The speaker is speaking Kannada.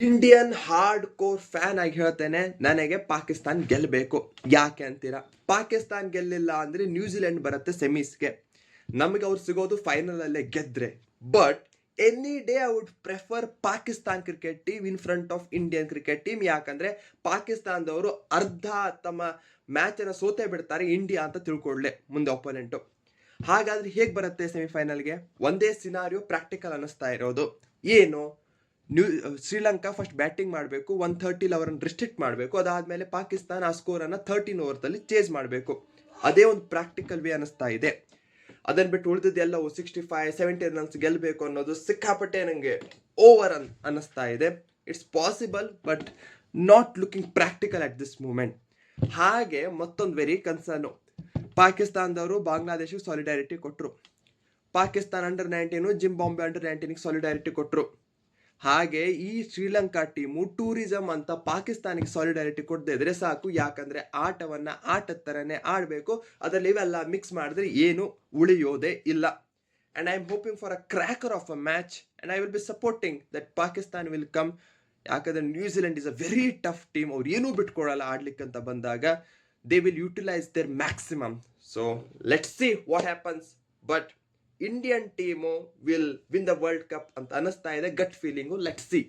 ಇಂಡಿಯನ್ ಹಾರ್ಡ್ ಕೋರ್ ಫ್ಯಾನ್ ಆಗಿ ಹೇಳ್ತೇನೆ, ನನಗೆ ಪಾಕಿಸ್ತಾನ್ ಗೆಲ್ಲಬೇಕು. ಯಾಕೆ ಅಂತೀರಾ? ಪಾಕಿಸ್ತಾನ್ ಗೆಲ್ಲಿಲ್ಲ ಅಂದ್ರೆ ನ್ಯೂಜಿಲೆಂಡ್ ಬರುತ್ತೆ ಸೆಮೀಸ್ಗೆ, ನಮಗೆ ಅವ್ರು ಸಿಗೋದು ಫೈನಲ್ ಅಲ್ಲೇ ಗೆದ್ರೆ. But any day I would prefer Pakistan cricket team in front of Indian cricket team. ಯಾಕಂದ್ರೆ ಪಾಕಿಸ್ತಾನದವರು ಅರ್ಧ ತಮ್ಮ ಮ್ಯಾಚ್ ಅನ್ನ ಸೋತೆ ಬಿಡ್ತಾರೆ ಇಂಡಿಯಾ ಅಂತ ತಿಳ್ಕೊಳ್ಳೆ ಮುಂದೆ ಒಪೋನೆಂಟು. ಹಾಗಾದ್ರೆ ಹೇಗೆ ಬರುತ್ತೆ ಸೆಮಿಫೈನಲ್ಗೆ? ಒಂದೇ ಸಿನಾರಿಯೋ ಪ್ರಾಕ್ಟಿಕಲ್ ಅನ್ನಿಸ್ತಾ ಇರೋದು. ಏನು? ಶ್ರೀಲಂಕಾ ಫಸ್ಟ್ ಬ್ಯಾಟಿಂಗ್ ಮಾಡಬೇಕು, 130 ಅವರನ್ನು ರಿಸ್ಟ್ರಿಕ್ಟ್ ಮಾಡಬೇಕು. ಅದಾದ್ಮೇಲೆ ಪಾಕಿಸ್ತಾನ ಆ ಸ್ಕೋರ್ ಅನ್ನ 13 ಓವರ್ದಲ್ಲಿ ಚೇಸ್ ಮಾಡಬೇಕು. ಅದೇ ಒಂದು ಪ್ರಾಕ್ಟಿಕಲ್ ವೇ ಅನಿಸ್ತಾ ಇದೆ. ಅದನ್ನ ಬಿಟ್ಟು ಉಳಿದಿದ್ದೆಲ್ಲವೂ 65-70 ರನ್ಸ್ ಗೆಲ್ಲಬೇಕು ಅನ್ನೋದು ಸಿಕ್ಕಾಪಟ್ಟೆ ನನಗೆ ಓವರ್ ಅನ್ನಿಸ್ತಾ ಇದೆ. It's possible but not looking practical at this moment. ಹಾಗೆ ಮತ್ತೊಂದು ವೆರಿ ಕನ್ಸರ್ನು, ಪಾಕಿಸ್ತಾನದವರು ಬಾಂಗ್ಲಾದೇಶಕ್ಕೆ ಸಾಲಿಡಾರಿಟಿ ಕೊಟ್ಟರು. Pakistan under nineteen Zimbabwe under nineteen solidarity ಕೊಟ್ಟರು. ಹಾಗೆ ಈ ಶ್ರೀಲಂಕಾ ಟೀಮು ಟೂರಿಸಂ ಅಂತ ಪಾಕಿಸ್ತಾನಿಗೆ ಸಾಲಿಡಾರಿಟಿ ಕೊಡದೇ ಇದ್ರೆ ಸಾಕು. ಯಾಕಂದ್ರೆ ಆಟವನ್ನ ಆಟದ ತರನೇ ಆಡಬೇಕು. ಅದರಲ್ಲಿ ಇವೆಲ್ಲ ಮಿಕ್ಸ್ ಮಾಡಿದ್ರೆ ಏನು ಉಳಿಯೋದೇ ಇಲ್ಲ. And I am hoping for a cracker of a match and I will be supporting that Pakistan will come. ಯಾಕಂದ್ರೆ New Zealand is a very tough team. ಅವ್ರು ಏನೂ ಬಿಟ್ಕೊಡಲ್ಲ ಆಡ್ಲಿಕ್ಕೆ ಅಂತ ಬಂದಾಗ. They will utilise their maximum. So let's see what happens. But Indian team will win the world cup ಅಂತ ಅನಿಸ್ತಾ ಇದೆ. Gut feeling. Let's C.